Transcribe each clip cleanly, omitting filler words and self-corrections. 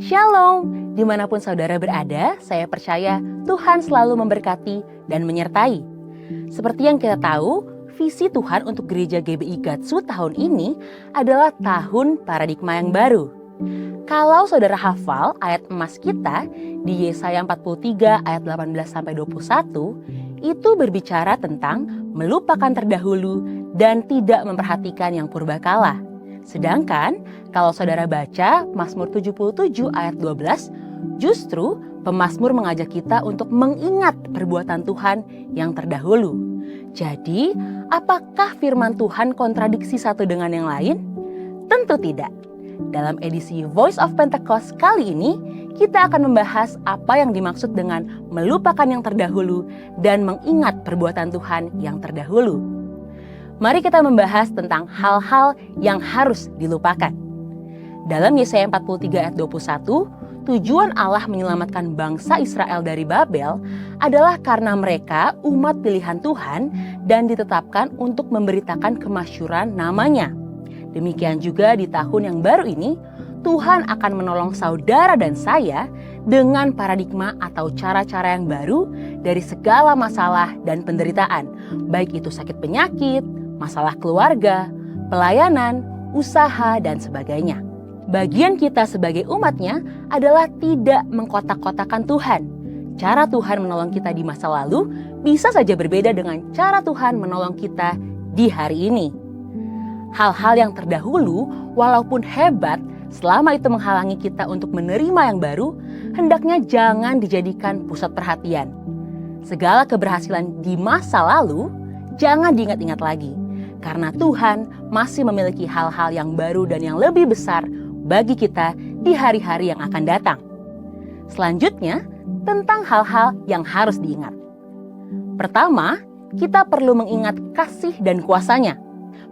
Shalom, dimanapun saudara berada, saya percaya Tuhan selalu memberkati dan menyertai. Seperti yang kita tahu, visi Tuhan untuk gereja GBI Gatsu tahun ini adalah tahun paradigma yang baru. Kalau saudara hafal ayat emas kita di Yesaya 43 ayat 18-21, itu berbicara tentang melupakan terdahulu dan tidak memperhatikan yang purbakala. Sedangkan kalau saudara baca Mazmur 77 ayat 12, justru pemazmur mengajak kita untuk mengingat perbuatan Tuhan yang terdahulu. Jadi, apakah firman Tuhan kontradiksi satu dengan yang lain? Tentu tidak. Dalam edisi Voice of Pentecost kali ini, kita akan membahas apa yang dimaksud dengan melupakan yang terdahulu dan mengingat perbuatan Tuhan yang terdahulu. Mari kita membahas tentang hal-hal yang harus dilupakan. Dalam Yesaya 43 ayat 21, tujuan Allah menyelamatkan bangsa Israel dari Babel adalah karena mereka umat pilihan Tuhan dan ditetapkan untuk memberitakan kemasyhuran namanya. Demikian juga di tahun yang baru ini, Tuhan akan menolong saudara dan saya dengan paradigma atau cara-cara yang baru dari segala masalah dan penderitaan, baik itu sakit penyakit, masalah keluarga, pelayanan, usaha, dan sebagainya. Bagian kita sebagai umatnya adalah tidak mengkotak-kotakan Tuhan. Cara Tuhan menolong kita di masa lalu bisa saja berbeda dengan cara Tuhan menolong kita di hari ini. Hal-hal yang terdahulu, walaupun hebat, selama itu menghalangi kita untuk menerima yang baru, hendaknya jangan dijadikan pusat perhatian. Segala keberhasilan di masa lalu, jangan diingat-ingat lagi. Karena Tuhan masih memiliki hal-hal yang baru dan yang lebih besar bagi kita di hari-hari yang akan datang. Selanjutnya, tentang hal-hal yang harus diingat. Pertama, kita perlu mengingat kasih dan kuasa-Nya.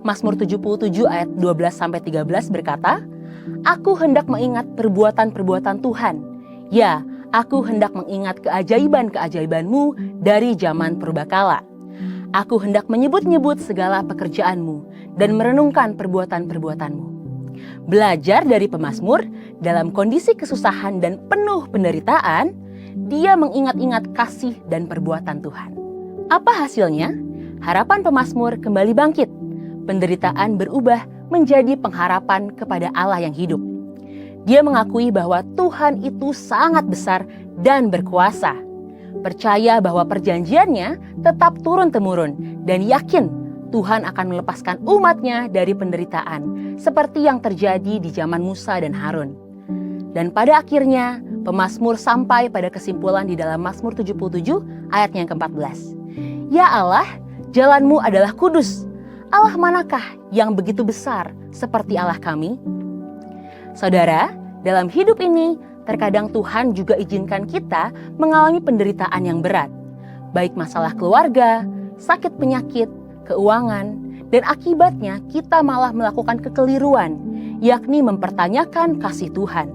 Mazmur 77 ayat 12-13 berkata, "Aku hendak mengingat perbuatan-perbuatan Tuhan. Ya, aku hendak mengingat keajaiban-keajaiban-Mu dari zaman purbakala. Aku hendak menyebut-nyebut segala pekerjaan-Mu dan merenungkan perbuatan-perbuatan-Mu." Belajar dari pemazmur, dalam kondisi kesusahan dan penuh penderitaan, dia mengingat-ingat kasih dan perbuatan Tuhan. Apa hasilnya? Harapan pemazmur kembali bangkit. Penderitaan berubah menjadi pengharapan kepada Allah yang hidup. Dia mengakui bahwa Tuhan itu sangat besar dan berkuasa. Percaya bahwa perjanjiannya tetap turun-temurun dan yakin Tuhan akan melepaskan umatnya dari penderitaan seperti yang terjadi di zaman Musa dan Harun. Dan pada akhirnya pemazmur sampai pada kesimpulan di dalam Mazmur 77 ayatnya yang ke-14. Ya Allah, jalan-Mu adalah kudus. Allah manakah yang begitu besar seperti Allah kami? Saudara, dalam hidup ini terkadang Tuhan juga izinkan kita mengalami penderitaan yang berat, baik masalah keluarga, sakit penyakit, keuangan, dan akibatnya kita malah melakukan kekeliruan, yakni mempertanyakan kasih Tuhan.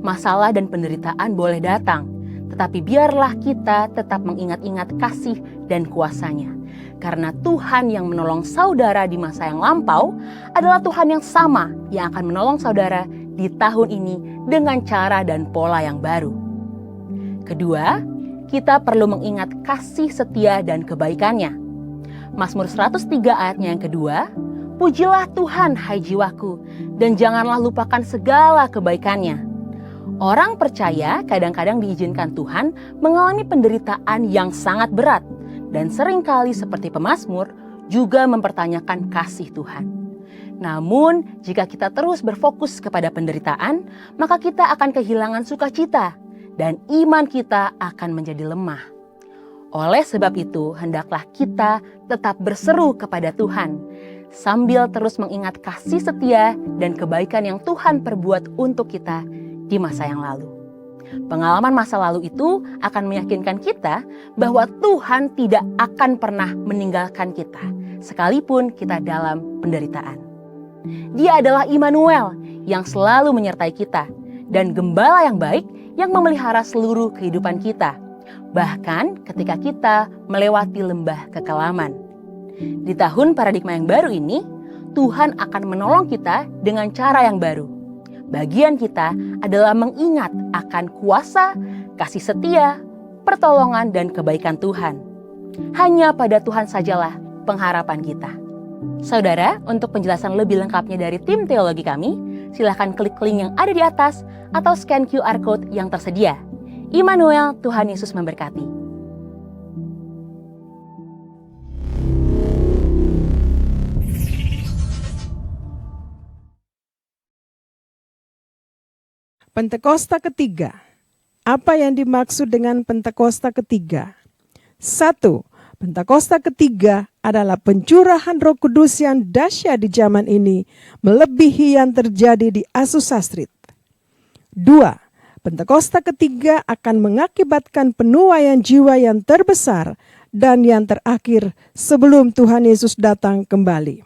Masalah dan penderitaan boleh datang, tetapi biarlah kita tetap mengingat-ingat kasih dan kuasa-Nya. Karena Tuhan yang menolong saudara di masa yang lampau adalah Tuhan yang sama yang akan menolong saudara di tahun ini dengan cara dan pola yang baru. Kedua, kita perlu mengingat kasih setia dan kebaikan-Nya. Mazmur 103 ayatnya yang kedua, "Pujilah Tuhan hai jiwaku, dan janganlah lupakan segala kebaikan-Nya." Orang percaya kadang-kadang diizinkan Tuhan mengalami penderitaan yang sangat berat, dan seringkali seperti pemazmur juga mempertanyakan kasih Tuhan. Namun, jika kita terus berfokus kepada penderitaan, maka kita akan kehilangan sukacita dan iman kita akan menjadi lemah. Oleh sebab itu, hendaklah kita tetap berseru kepada Tuhan, sambil terus mengingat kasih setia dan kebaikan yang Tuhan perbuat untuk kita di masa yang lalu. Pengalaman masa lalu itu akan meyakinkan kita bahwa Tuhan tidak akan pernah meninggalkan kita, sekalipun kita dalam penderitaan. Dia adalah Immanuel yang selalu menyertai kita, dan gembala yang baik yang memelihara seluruh kehidupan kita, bahkan ketika kita melewati lembah kekelaman. Di tahun paradigma yang baru ini, Tuhan akan menolong kita dengan cara yang baru. Bagian kita adalah mengingat akan kuasa, kasih setia, pertolongan, dan kebaikan Tuhan. Hanya pada Tuhan sajalah pengharapan kita. Saudara, untuk penjelasan lebih lengkapnya dari tim teologi kami, silakan klik link yang ada di atas atau scan QR Code yang tersedia. Immanuel, Tuhan Yesus memberkati. Pentakosta ketiga. Apa yang dimaksud dengan Pentakosta ketiga? 1. Pentakosta ketiga adalah pencurahan Roh Kudus yang dahsyat di zaman ini, melebihi yang terjadi di Azusa Street. 2. Pentakosta ketiga akan mengakibatkan penuaian jiwa yang terbesar dan yang terakhir sebelum Tuhan Yesus datang kembali.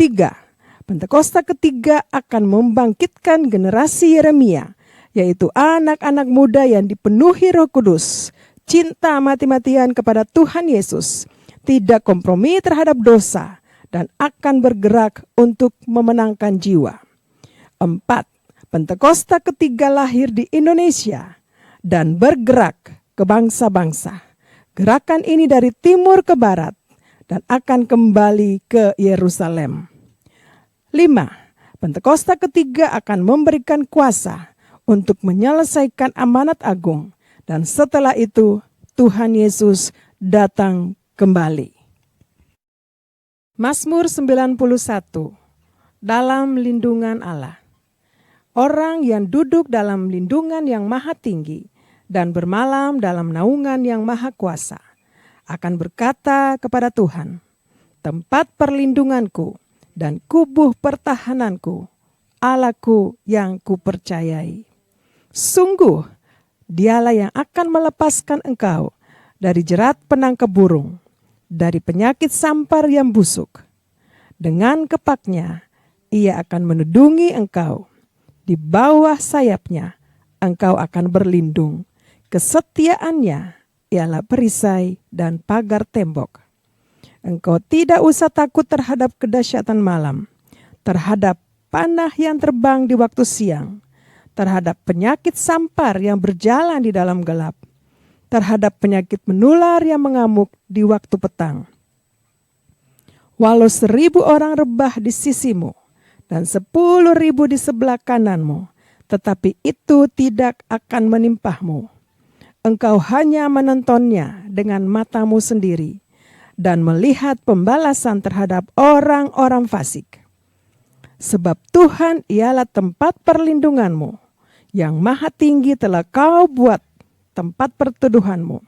3. Pentakosta ketiga akan membangkitkan generasi Yeremia, yaitu anak-anak muda yang dipenuhi Roh Kudus, cinta mati-matian kepada Tuhan Yesus, tidak kompromi terhadap dosa, dan akan bergerak untuk memenangkan jiwa. 4. Pentakosta ketiga lahir di Indonesia dan bergerak ke bangsa-bangsa. Gerakan ini dari timur ke barat dan akan kembali ke Yerusalem. 5. Pentakosta ketiga akan memberikan kuasa untuk menyelesaikan amanat agung, dan setelah itu Tuhan Yesus datang kembali. Mazmur 91. Dalam lindungan Allah. Orang yang duduk dalam lindungan yang maha tinggi dan bermalam dalam naungan yang maha kuasa akan berkata kepada Tuhan, tempat perlindunganku dan kubuh pertahananku, Allahku yang kupercayai. Sungguh, dialah yang akan melepaskan engkau dari jerat penangkap burung, dari penyakit sampar yang busuk. Dengan kepaknya, ia akan menudungi engkau. Di bawah sayapnya, engkau akan berlindung. Kesetiaannya ialah perisai dan pagar tembok. Engkau tidak usah takut terhadap kedahsyatan malam, terhadap panah yang terbang di waktu siang, terhadap penyakit sampar yang berjalan di dalam gelap, terhadap penyakit menular yang mengamuk di waktu petang. Walau 1.000 orang rebah di sisimu dan 10.000 di sebelah kananmu, tetapi itu tidak akan menimpahmu. Engkau hanya menontonnya dengan matamu sendiri dan melihat pembalasan terhadap orang-orang fasik. Sebab Tuhan ialah tempat perlindunganmu, yang maha tinggi telah kau buat tempat perteduhanmu.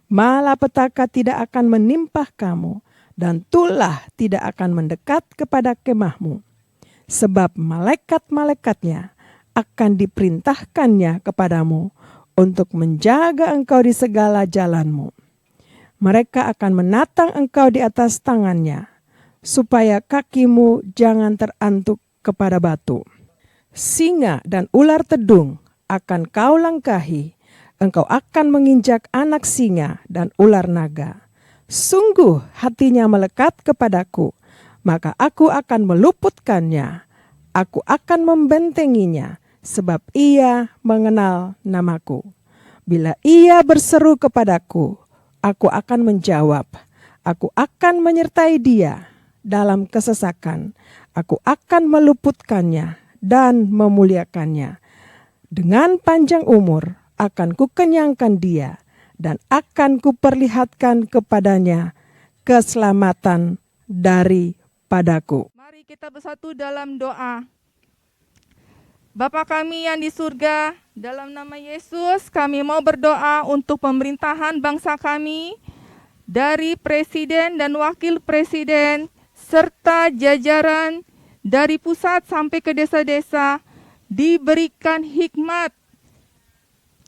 Malapetaka tidak akan menimpah kamu, dan tulah tidak akan mendekat kepada kemahmu. Sebab malaikat-malaikatnya akan diperintahkannya kepadamu untuk menjaga engkau di segala jalanmu. Mereka akan menatang engkau di atas tangannya, supaya kakimu jangan terantuk kepada batu. Singa dan ular tedung akan kau langkahi, engkau akan menginjak anak singa dan ular naga. Sungguh hatinya melekat kepadaku, maka aku akan meluputkannya. Aku akan membentenginya, sebab ia mengenal namaku. Bila ia berseru kepadaku, aku akan menjawab. Aku akan menyertai dia dalam kesesakan. Aku akan meluputkannya dan memuliakannya. Dengan panjang umur akan kukenyangkan dia dan akan kuperlihatkan kepadanya keselamatan daripadaku. Mari kita bersatu dalam doa. Bapa kami yang di surga, dalam nama Yesus kami mau berdoa untuk pemerintahan bangsa kami, dari presiden dan wakil presiden, serta jajaran dari pusat sampai ke desa-desa, diberikan hikmat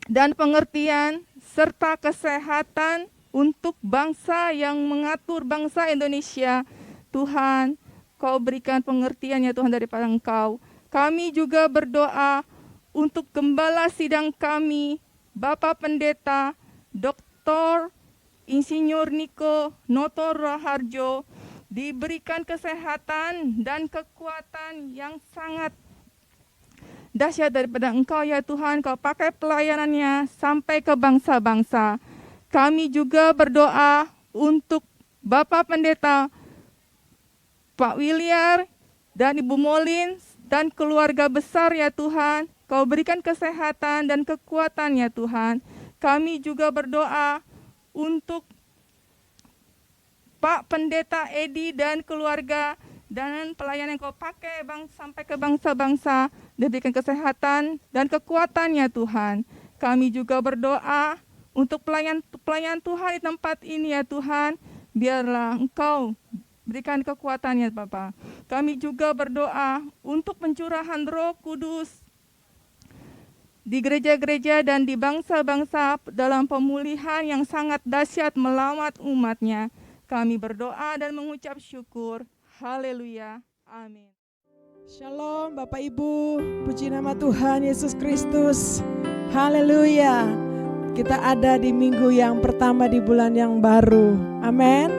dan pengertian, serta kesehatan untuk bangsa yang mengatur bangsa Indonesia. Tuhan, Kau berikan pengertian ya Tuhan daripada Engkau. Kami juga berdoa untuk gembala sidang kami, Bapak Pendeta, Dr. Insinyur Niko Noto Raharjo, diberikan kesehatan dan kekuatan yang sangat dahsyat daripada Engkau ya Tuhan. Kau pakai pelayanannya sampai ke bangsa-bangsa. Kami juga berdoa untuk Bapak Pendeta Pak Williar dan Ibu Molin dan keluarga besar ya Tuhan. Kau berikan kesehatan dan kekuatan ya Tuhan. Kami juga berdoa untuk Pak Pendeta Edi dan keluarga dan pelayan yang Kau pakai sampai ke bangsa-bangsa, diberikan kesehatan dan kekuatan ya Tuhan. Kami juga berdoa untuk pelayan Tuhan di tempat ini ya Tuhan. Biarlah Engkau berikan kekuatannya Bapa. Kami juga berdoa untuk pencurahan Roh Kudus di gereja-gereja dan di bangsa-bangsa dalam pemulihan yang sangat dahsyat melawat umatnya. Kami berdoa dan mengucap syukur. Haleluya. Amin. Shalom Bapak Ibu, puji nama Tuhan Yesus Kristus. Haleluya. Kita ada di minggu yang pertama di bulan yang baru. Amin.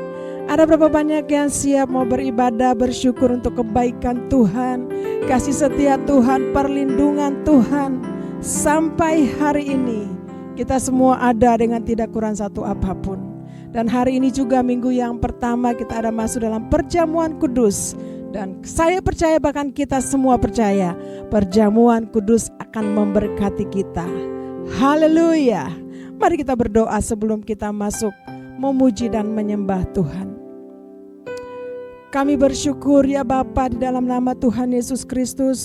Ada berapa banyak yang siap mau beribadah, bersyukur untuk kebaikan Tuhan, kasih setia Tuhan, perlindungan Tuhan. Sampai hari ini kita semua ada dengan tidak kurang satu apapun. Dan hari ini juga minggu yang pertama kita ada masuk dalam perjamuan kudus. Dan saya percaya, bahkan kita semua percaya, perjamuan kudus akan memberkati kita. Haleluya. Mari kita berdoa sebelum kita masuk memuji dan menyembah Tuhan. Kami bersyukur ya Bapa di dalam nama Tuhan Yesus Kristus,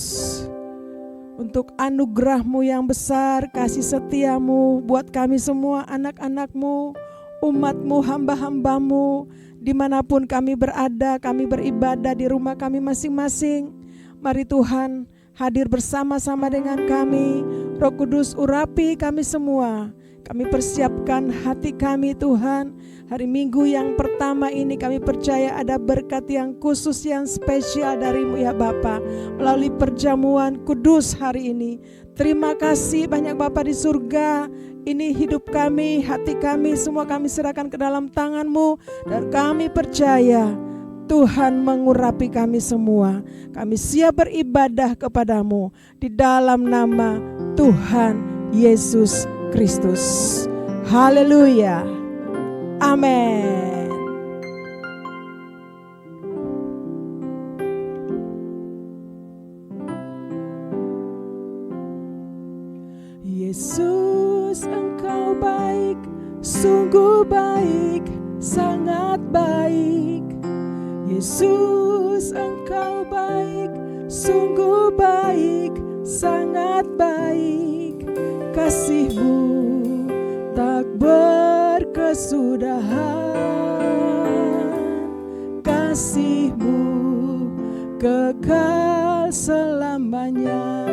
untuk anugerah-Mu yang besar, kasih setia-Mu buat kami semua anak-anak-Mu, umat-Mu, hamba-hamba-Mu, dimanapun kami berada, kami beribadah di rumah kami masing-masing. Mari Tuhan hadir bersama-sama dengan kami. Roh Kudus urapi kami semua. Kami persiapkan hati kami Tuhan. Hari Minggu yang pertama ini kami percaya ada berkat yang khusus, yang spesial dari-Mu ya Bapa, melalui perjamuan kudus hari ini. Terima kasih banyak Bapa di surga. Ini hidup kami, hati kami, semua kami serahkan ke dalam tangan-Mu. Dan kami percaya Tuhan mengurapi kami semua. Kami siap beribadah kepadamu di dalam nama Tuhan Yesus Kristus. Haleluya. Amin. Yesus, Engkau baik, sungguh baik, sangat baik. Yesus, Engkau baik, sungguh baik, sangat baik. Kasih-Mu tak berkesudahan, kasih-Mu kekal selamanya.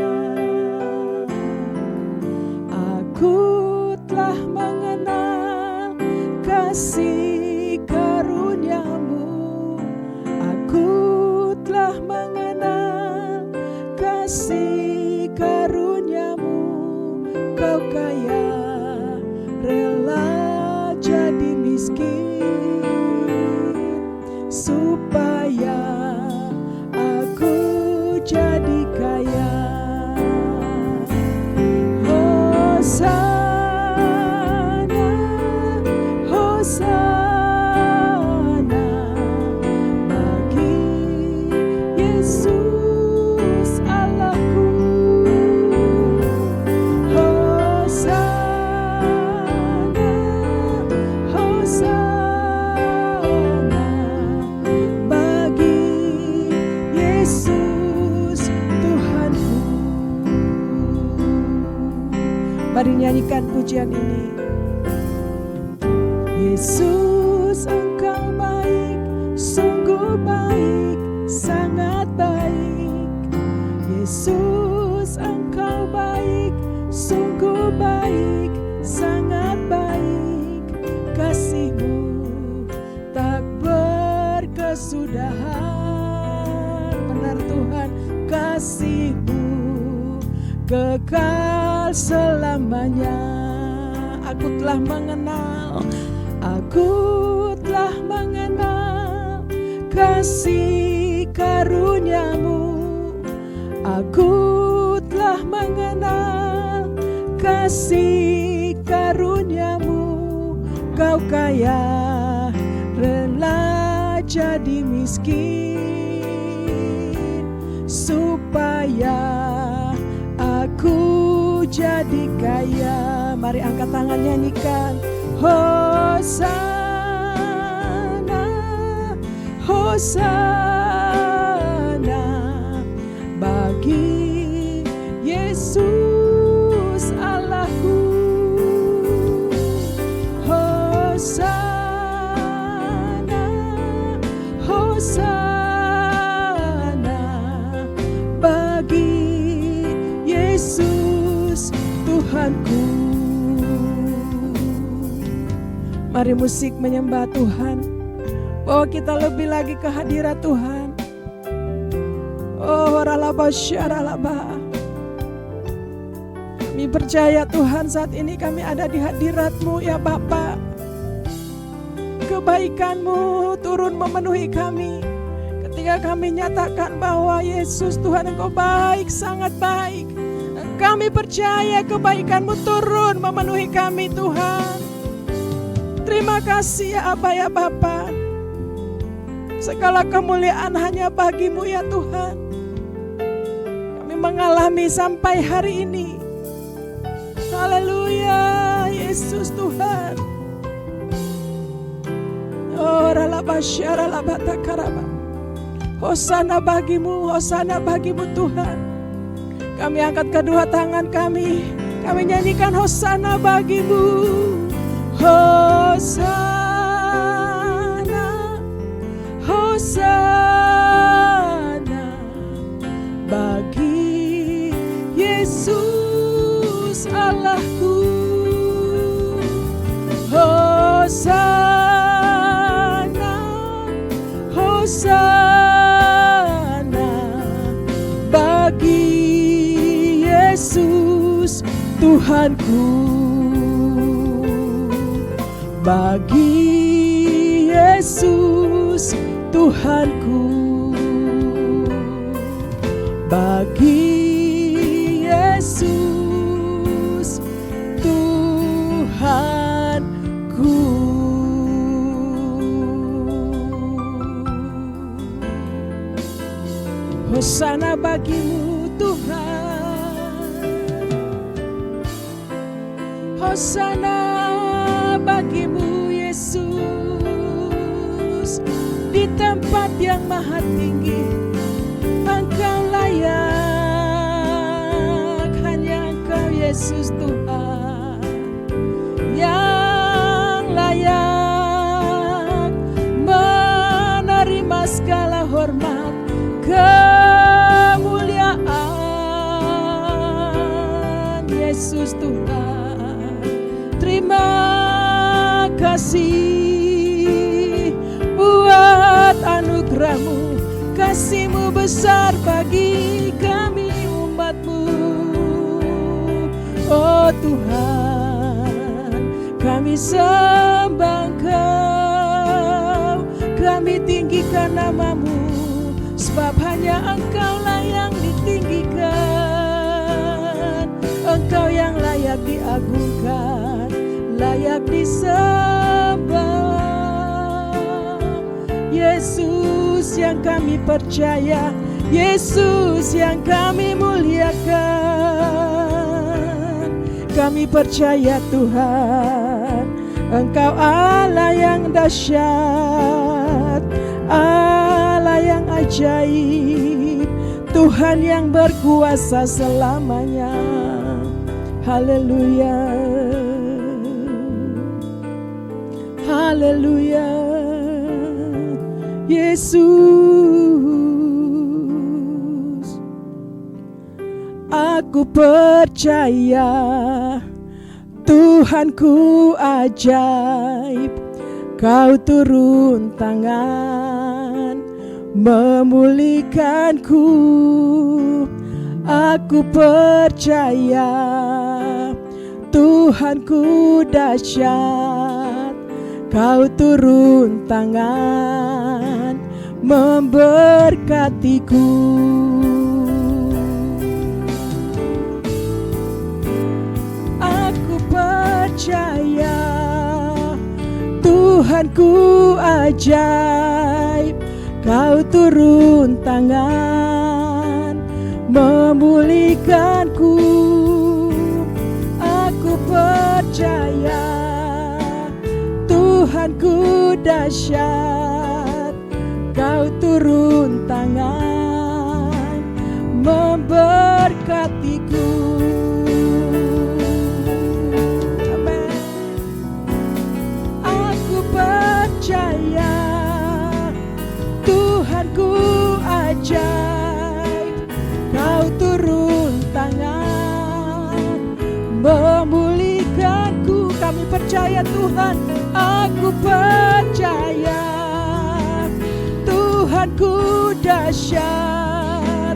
Aku telah mengenal kasih karunia-Mu, aku telah mengenal kasih karunia-Mu. Kau kaya, rela jadi miskin, supaya aku jadi kaya. Hosana, Hosana bagi Yesus Allahku. Hosana, Hosana bagi Yesus Tuhanku. Mari nyanyikan pujian ini. Yesus, Engkau baik, sungguh baik, sangat baik. Yesus, Engkau baik, sungguh baik, sangat baik. Kasih-Mu tak berkesudahan. Benar Tuhan, kasih-Mu kekal selamanya. Aku telah mengenal, aku telah mengenal kasih karunia-Mu, aku telah telah mengenal kasih karunia-Mu, Kau kaya rela jadi miskin supaya aku jadi kaya. Mari angkat tangan, nyanyikan Hosana, Hosana bagi Yesus Allahku. Hosana, Hosana bagi Yesus Tuhanku. Mari musik menyembah Tuhan, bawa kita lebih lagi ke hadirat Tuhan. Oh, ralaba syaralaba. Kami percaya Tuhan, saat ini kami ada di hadirat-Mu ya Bapa. Kebaikan-Mu turun memenuhi kami ketika kami nyatakan bahwa Yesus Tuhan Engkau baik, sangat baik. Kami percaya kebaikan-Mu turun memenuhi kami Tuhan. Terima kasih ya Aba ya Bapa. Segala kemuliaan hanya bagi-Mu ya Tuhan. Kami mengalami sampai hari ini. Haleluya, Yesus Tuhan. Oh, ralaba syaralaba takaraba. Hosana bagi-Mu, Hosana bagi-Mu Tuhan. Kami angkat kedua tangan kami nyanyikan Hosana bagi-Mu. Hosana, Hosana bagi Yesus Allahku. Hosana, Hosana bagi Yesus Tuhanku. Bagi Yesus Tuhanku, bagi Yesus Tuhanku. Hosana bagi-Mu Tuhan, Hosana bagi-Mu Yesus, di tempat yang maha tinggi Engkau layak, hanya Engkau Yesus Tuhan yang layak menerima segala hormat kemuliaan. Yesus Tuhan, terima kasih buat anugerah-Mu, kasih-Mu besar bagi kami umat-Mu. Oh Tuhan, kami sembah Engkau, kami tinggikan nama-Mu, sebab hanya Engkaulah yang ditinggikan, Engkau yang layak diagungkan, layak disembah. Yesus yang kami percaya, Yesus yang kami muliakan. Kami percaya Tuhan, Engkau Allah yang dahsyat, Allah yang ajaib, Tuhan yang berkuasa selamanya. Haleluya, haleluya, Yesus. Aku percaya Tuhanku ajaib, Kau turun tangan memulihkanku. Aku percaya Tuhanku dahsyat, Kau turun tangan memberkatiku. Tuhanku ajaib, Kau turun tangan memulihkanku. Aku percaya Tuhanku dahsyat, Kau turun tangan memberkatiku. Amin. Aku percaya Tuhanku ajaib, Kau turun tangan memulihkanku. Kami percaya Tuhan, aku percaya Tuhanku dahsyat,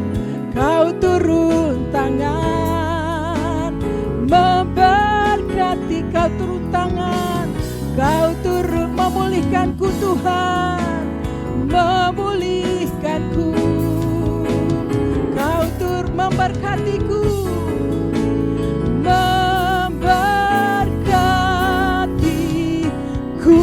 Kau turun tangan memberkati. Kau turun tangan, Kau turun memulihkanku Tuhan, memulihkanku. Kau turun memberkatiku, memberkatiku.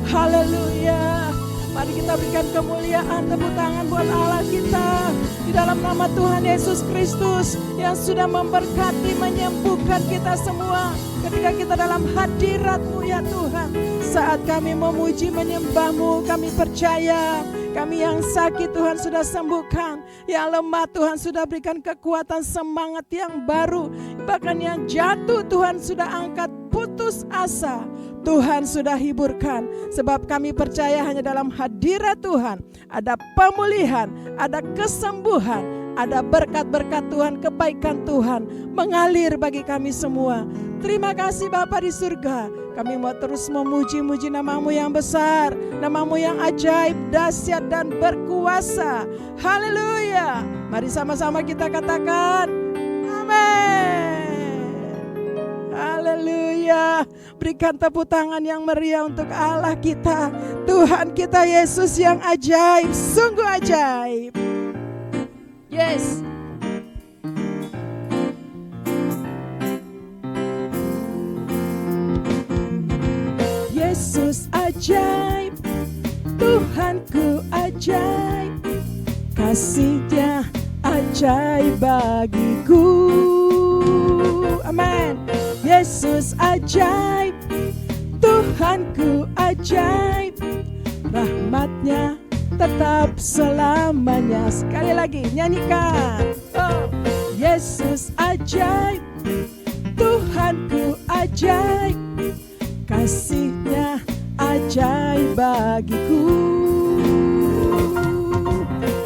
Haleluya. Mari kita berikan kemuliaan, tepuk tangan buat Allah kita di dalam nama Tuhan Yesus Kristus yang sudah memberkati, menyembuhkan kita semua ketika kita dalam hadirat-Mu ya Tuhan. Saat kami memuji menyembah-Mu, kami percaya kami yang sakit Tuhan sudah sembuhkan, yang lemah Tuhan sudah berikan kekuatan, semangat yang baru, bahkan yang jatuh Tuhan sudah angkat, putus asa Tuhan sudah hiburkan. Sebab kami percaya hanya dalam hadirat Tuhan ada pemulihan, ada kesembuhan, ada berkat-berkat Tuhan, kebaikan Tuhan mengalir bagi kami semua. Terima kasih Bapa di surga. Kami mau terus memuji-muji nama-Mu yang besar, nama-Mu yang ajaib, dahsyat dan berkuasa. Haleluya. Mari sama-sama kita katakan amin. Haleluya. Berikan tepuk tangan yang meriah untuk Allah kita, Tuhan kita Yesus yang ajaib, sungguh ajaib. Yes. Yesus ajaib, Tuhanku ajaib, kasih-Nya ajaib bagiku. Amin. Yesus ajaib, Tuhanku ajaib, rahmat-Nya tetap selamanya. Sekali lagi nyanyikan. Oh. Yesus ajaib, Tuhanku ajaib, kasih-Nya ajaib bagiku.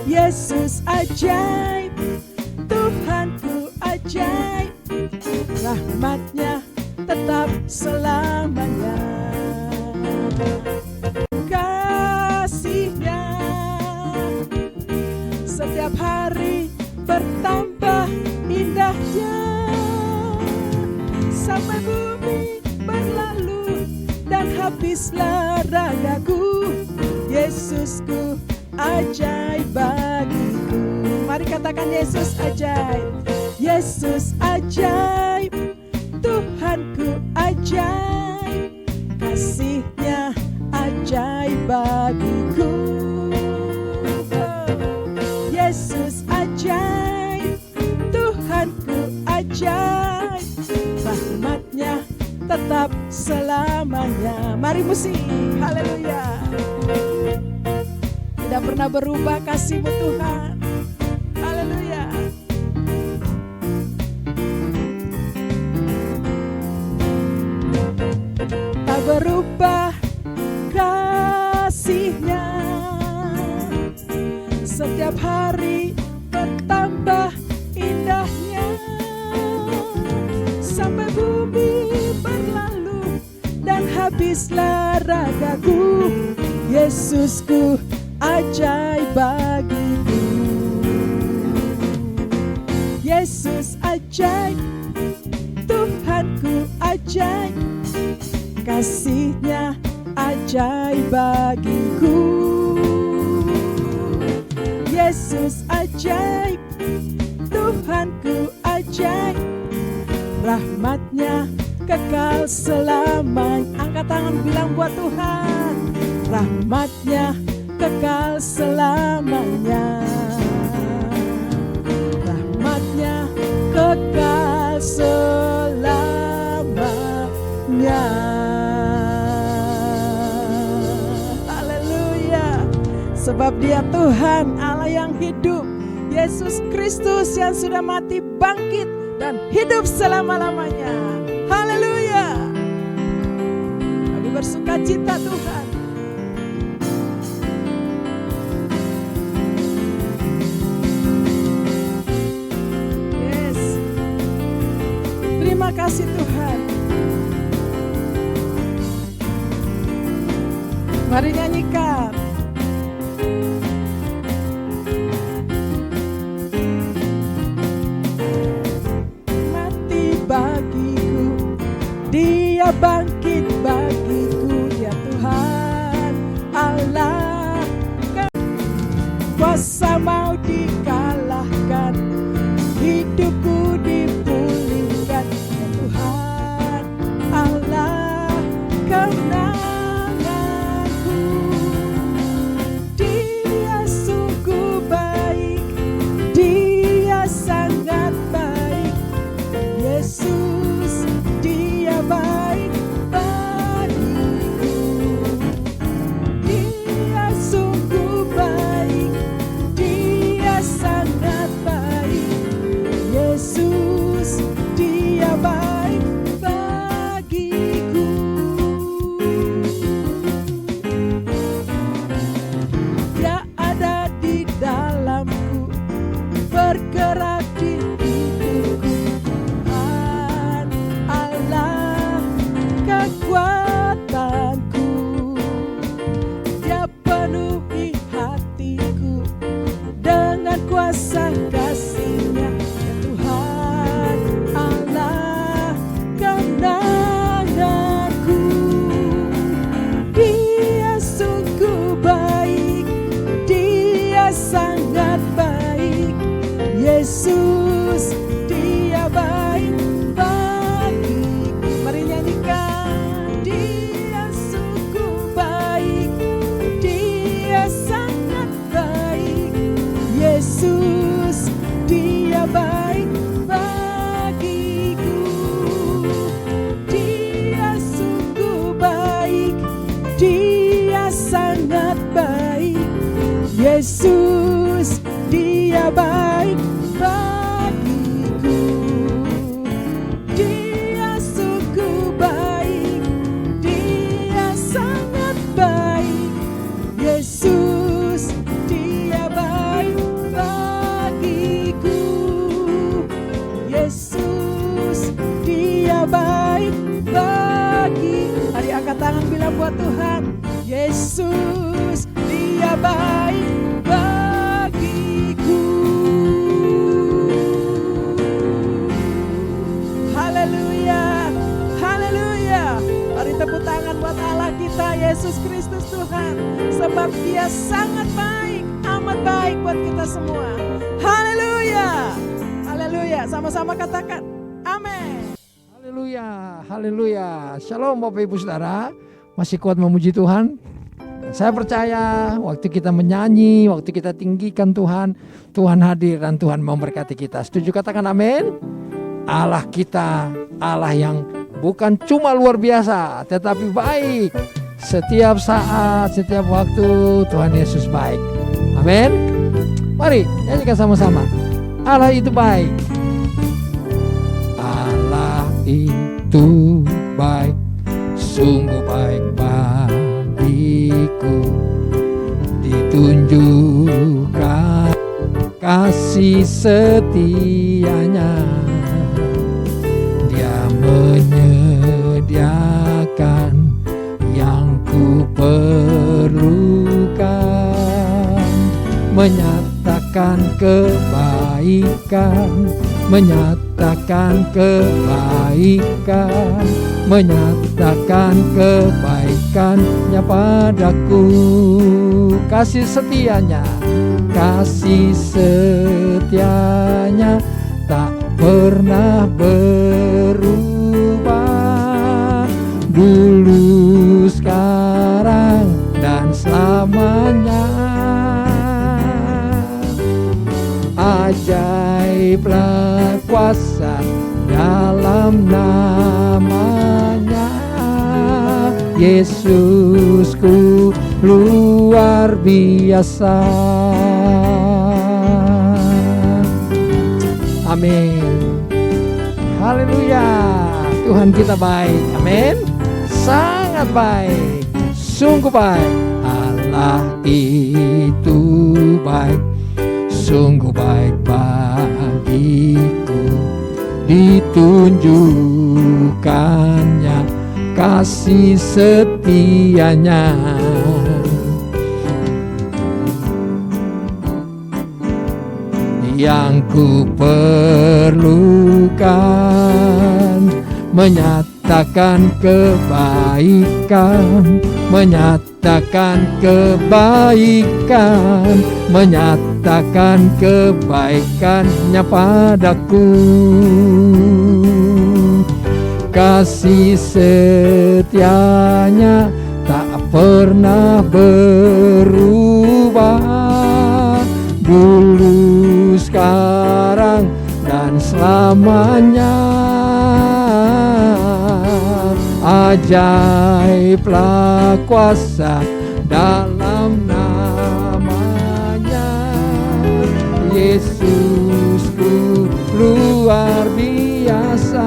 Yesus ajaib, Tuhanku ajaib, rahmat-Nya tetap selamanya. Kasih-Nya setiap hari bertambah indahnya, sampai bumi berlalu dan habislah ragaku. Yesusku ajaib bagiku. Mari katakan Yesus ajaib. Yesus ajaib, Tuhanku ajaib, kasih-Nya ajaib bagiku. Yesus ajaib, Tuhanku ajaib, rahmat-Nya tetap selamanya. Mari musik, haleluya. Tidak pernah berubah kasih-Mu Tuhan. Haleluya. Tak berubah kasih-Nya, setiap hari bertambah indahnya, sampai bumi berlalu dan habislah ragaku. Yesusku ajaib bagiku. Yesus ajaib, Tuhanku ajaib, kasih-Nya ajaib bagiku. Yesus ajaib, Tuhanku ajaib, rahmat-Nya kekal selamanya. Angkat tangan bilang buat Tuhan, rahmat-Nya kekal selamanya. Rahmat-Nya kekal selamanya. Haleluya. Sebab Dia Tuhan Allah yang hidup, Yesus Kristus yang sudah mati bangkit dan hidup selama-lamanya. Haleluya. Kami bersuka cita Tuhan. Yes. Terima kasih Tuhan. Mari nyanyikan. Bagiku, Dia bangkit bagiku, Dia Tuhan Allah. Kuasa mau dikalahkan, hidupku dipulihkan, Dia Tuhan Allah kemenanganku. Dia sungguh baik, Dia sangat baik. Yesus, Dia baik bagiku. Dia sungguh baik, Dia sangat baik. Yesus, Dia baik bagiku. Dia ada di dalamku, bergerak di hidupku. Kekuatanku, Dia penuhi hatiku dengan kuasa kasih-Nya. Ya Tuhan Allah kemenanganku. Dia sungguh baik, Dia sangat baik. Yesus, Dia baik bagiku. Mari nyanyikan. Dia sungguh baik, Dia sangat baik. Yesus, Dia baik bagiku. Dia sungguh baik, Dia sangat baik. Yesus, Dia baik bagiku. Dia sungguh baik, Dia sangat baik. Yesus, Dia baik bagiku. Yesus, Dia baik bagiku. Mari angkat tangan bilang buat Tuhan, Yesus, Dia baik bagiku. Haleluya, haleluya. Mari tepuk tangan buat Allah kita, Yesus Kristus Tuhan. Sebab Dia sangat baik, amat baik buat kita semua. Haleluya, haleluya. Sama-sama katakan, amin. Haleluya, haleluya. Shalom Bapak Ibu Saudara. Masih kuat memuji Tuhan? Saya percaya waktu kita menyanyi, waktu kita tinggikan Tuhan, Tuhan hadir dan Tuhan memberkati kita. Setuju katakan amin? Allah kita, Allah yang bukan cuma luar biasa, tetapi baik. Setiap saat, setiap waktu Tuhan Yesus baik. Amin. Mari nyanyikan sama-sama. Allah itu baik. Allah itu baik, sungguh baik bagiku. Ditunjukkan kasih setianya, Dia menyediakan yang ku perlukan, menyatakan kebaikan, menyatakan kebaikan, menyatakan kebaikannya padaku. Kasih setianya, kasih setianya tak pernah berubah, dulu, sekarang, dan selamanya. Ajaiblah kuasa dalam namanya, Yesusku luar biasa. Amin. Haleluya. Tuhan kita baik. Amin. Sangat baik. Sungguh baik. Allah itu baik. Sungguh baik bagiku. Ditunjukkannya kasih setianya. Yang ku perlukan, menyatakan kebaikan, menyatakan kebaikan, menyatakan kebaikannya padaku. Kasih setianya tak pernah berubah, dulu, sekarang, dan selamanya. Ajaiblah kuasa dalam namanya, Yesusku luar biasa.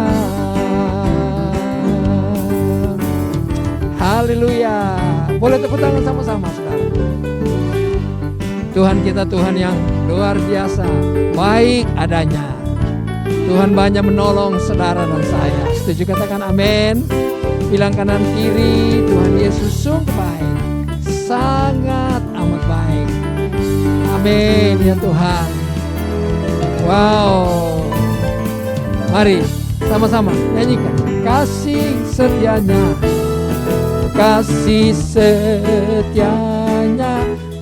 Haleluya. Boleh tepuk tangan sama-sama sekarang. Tuhan kita Tuhan yang luar biasa, baik adanya. Tuhan banyak menolong saudara dan saya. Setuju katakan amin. Bilang kanan kiri, Tuhan Yesus sungguh baik, sangat amat baik. Amin ya Tuhan. Wow. Mari sama-sama nyanyikan. Kasih setianya, kasih setianya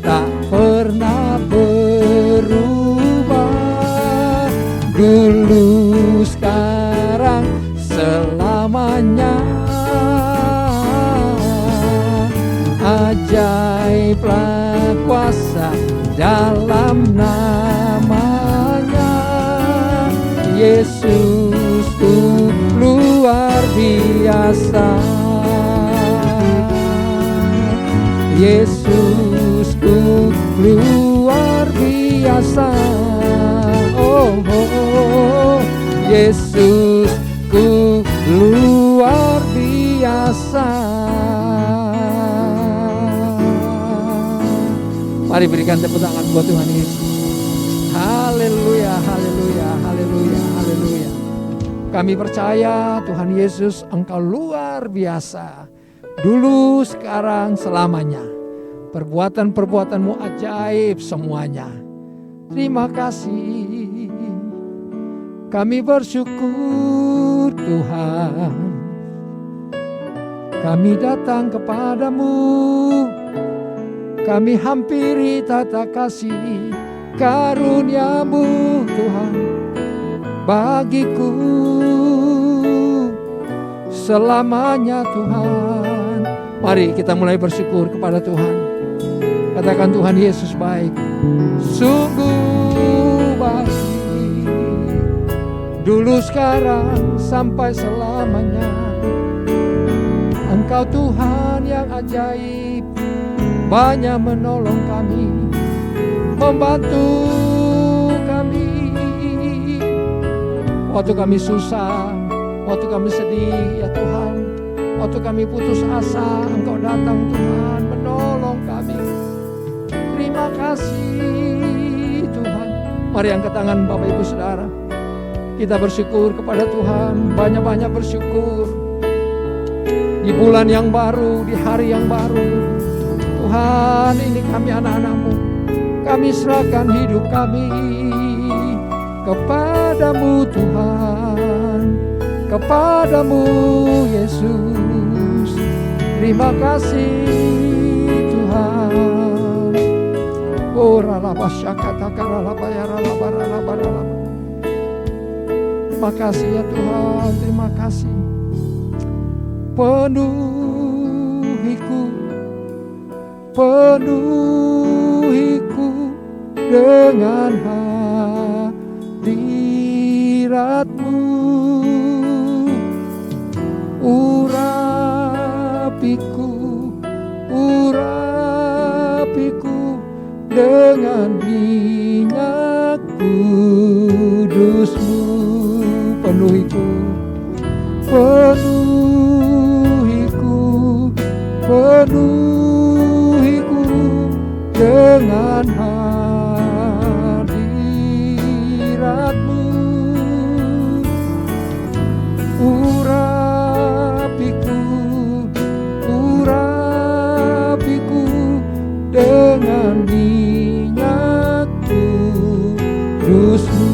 tak pernah berubah, dulu, sekarang, selamanya. Ajaiblah kuasa dalam namanya, Yesusku luar biasa. Yesusku luar biasa. Oh, oh, Yesusku luar biasa. Mari berikan tepuk tangan buat Tuhan Yesus. Haleluya, haleluya, haleluya, haleluya. Kami percaya Tuhan Yesus Engkau luar biasa. Dulu, sekarang, selamanya. Perbuatan-perbuatanmu ajaib semuanya. Terima kasih. Kami bersyukur Tuhan. Kami datang kepadamu. Kami hampiri tata kasih karuniamu Tuhan bagiku selamanya Tuhan. Mari kita mulai bersyukur kepada Tuhan. Katakan Tuhan Yesus baik, sungguh baik, dulu, sekarang, sampai selamanya. Engkau Tuhan yang ajaib, banyak menolong kami, membantu kami. Waktu kami susah, waktu kami sedih ya Tuhan, waktu kami putus asa, Engkau datang Tuhan menolong kami. Terima kasih Tuhan. Mari angkat tangan Bapak Ibu Saudara. Kita bersyukur kepada Tuhan, banyak-banyak bersyukur. Di bulan yang baru, di hari yang baru, Tuhan, ini kami anak-anak-Mu. Kami serahkan hidup kami kepadamu Tuhan, kepadamu Yesus. Terima kasih Tuhan. Oh ralaba syakata karalaba ya ralaba ralaba ralaba. Terima kasih ya Tuhan, terima kasih. Penuhiku dengan hadirat-Mu. Urapiku dengan minyak kudus-Mu. Penuhiku dengan hadirat-Mu. Urapiku dengan minyak kudus-Mu.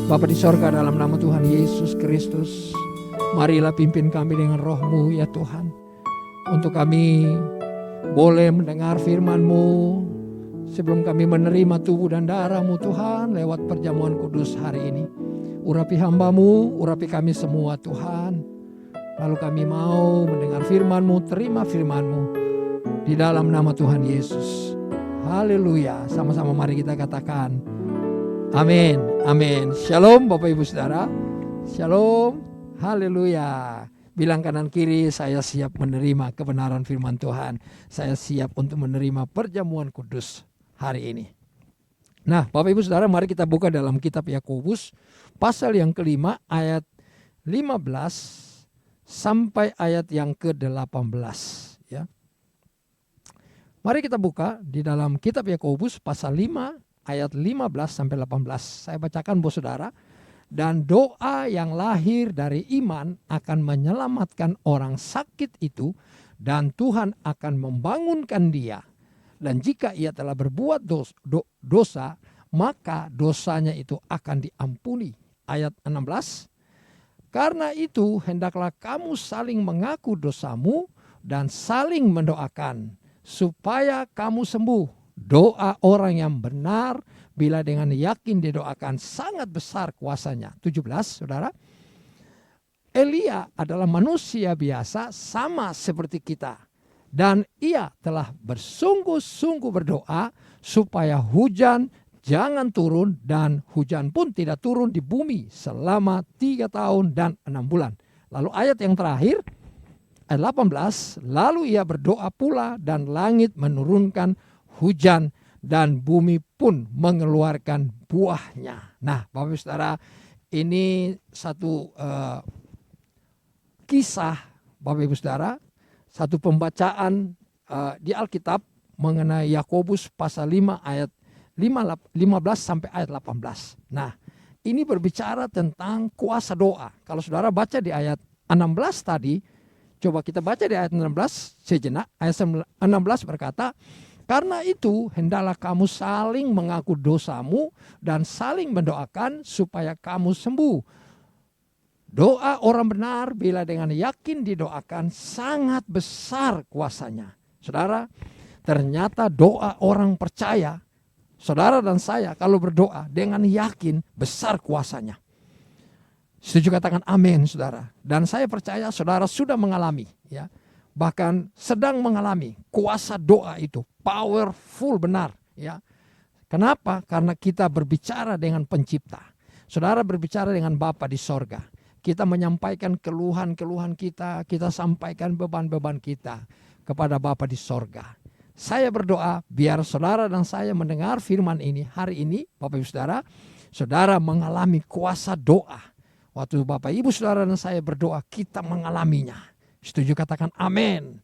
Bapa di sorga, dalam nama Tuhan Yesus Kristus, marilah pimpin kami dengan roh-Mu ya Tuhan, untuk kami boleh mendengar firman-Mu sebelum kami menerima tubuh dan darah-Mu Tuhan lewat perjamuan kudus hari ini. Urapi hamba-Mu, urapi kami semua Tuhan. Lalu kami mau mendengar firman-Mu, terima firman-Mu di dalam nama Tuhan Yesus. Haleluya. Sama-sama mari kita katakan amin, amin. Shalom Bapak Ibu Saudara. Shalom. Haleluya. Bilang kanan kiri, saya siap menerima kebenaran firman Tuhan. Saya siap untuk menerima perjamuan kudus hari ini. Nah, Bapak Ibu Saudara, mari kita buka dalam kitab Yakobus pasal yang kelima ayat 15 sampai ayat yang ke-18 ya. Mari kita buka di dalam kitab Yakobus pasal 5 ayat 15 sampai 18. Saya bacakan Bapak Saudara. Dan doa yang lahir dari iman akan menyelamatkan orang sakit itu, dan Tuhan akan membangunkan dia. Dan jika ia telah berbuat dosa, maka dosanya itu akan diampuni. Ayat 16. Karena itu hendaklah kamu saling mengaku dosamu dan saling mendoakan supaya kamu sembuh. Doa orang yang benar bila dengan yakin didoakan sangat besar kuasanya. 17 saudara. Elia adalah manusia biasa sama seperti kita. Dan ia telah bersungguh-sungguh berdoa supaya hujan jangan turun, dan hujan pun tidak turun di bumi selama 3 tahun dan 6 bulan. Lalu ayat yang terakhir, ayat 18, lalu ia berdoa pula dan langit menurunkan hujan dan bumi pun mengeluarkan buahnya. Nah, Bapak Saudara, ini satu kisah Bapak Ibu Saudara, satu pembacaan di Alkitab mengenai Yakobus pasal 5 ayat 15 sampai ayat 18. Nah, ini berbicara tentang kuasa doa. Kalau saudara baca di ayat 16 tadi, coba kita baca di ayat 16 sejenak. Ayat 16 berkata, karena itu hendaklah kamu saling mengaku dosamu dan saling mendoakan supaya kamu sembuh. Doa orang benar bila dengan yakin didoakan sangat besar kuasanya. Saudara, ternyata doa orang percaya, saudara dan saya kalau berdoa dengan yakin besar kuasanya. Setuju katakan amin saudara. Dan saya percaya saudara sudah mengalami ya. Bahkan sedang mengalami kuasa doa itu powerful benar ya. Kenapa? Karena kita berbicara dengan pencipta. Saudara berbicara dengan Bapa di sorga. Kita menyampaikan keluhan-keluhan kita, kita sampaikan beban-beban kita kepada Bapa di sorga. Saya berdoa biar saudara dan saya mendengar firman ini hari ini, Bapak Ibu Saudara, saudara mengalami kuasa doa. Waktu Bapak Ibu Saudara dan saya berdoa, kita mengalaminya. Setuju katakan amin.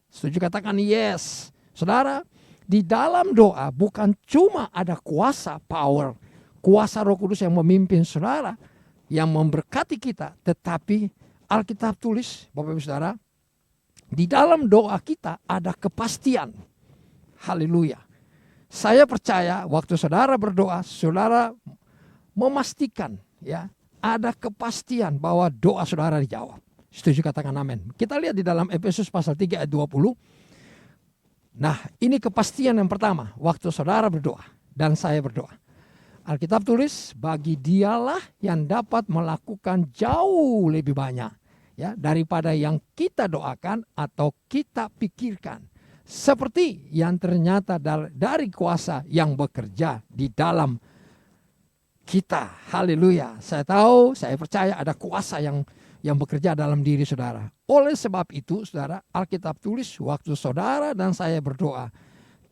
Setuju katakan yes. Saudara, di dalam doa bukan cuma ada kuasa, power, kuasa Roh Kudus yang memimpin saudara, yang memberkati kita, tetapi Alkitab tulis, Bapak Ibu Saudara, di dalam doa kita ada kepastian. Haleluya. Saya percaya waktu saudara berdoa, saudara memastikan ya, ada kepastian bahwa doa saudara dijawab. Setuju katakan amin. Kita lihat di dalam Efesus pasal 3 ayat 20. Nah, ini kepastian yang pertama waktu saudara berdoa dan saya berdoa. Alkitab tulis, bagi dialah yang dapat melakukan jauh lebih banyak ya daripada yang kita doakan atau kita pikirkan. Seperti yang ternyata dari kuasa yang bekerja di dalam kita. Haleluya. Saya tahu, saya percaya ada kuasa yang bekerja dalam diri saudara. Oleh sebab itu saudara, Alkitab tulis waktu saudara dan saya berdoa,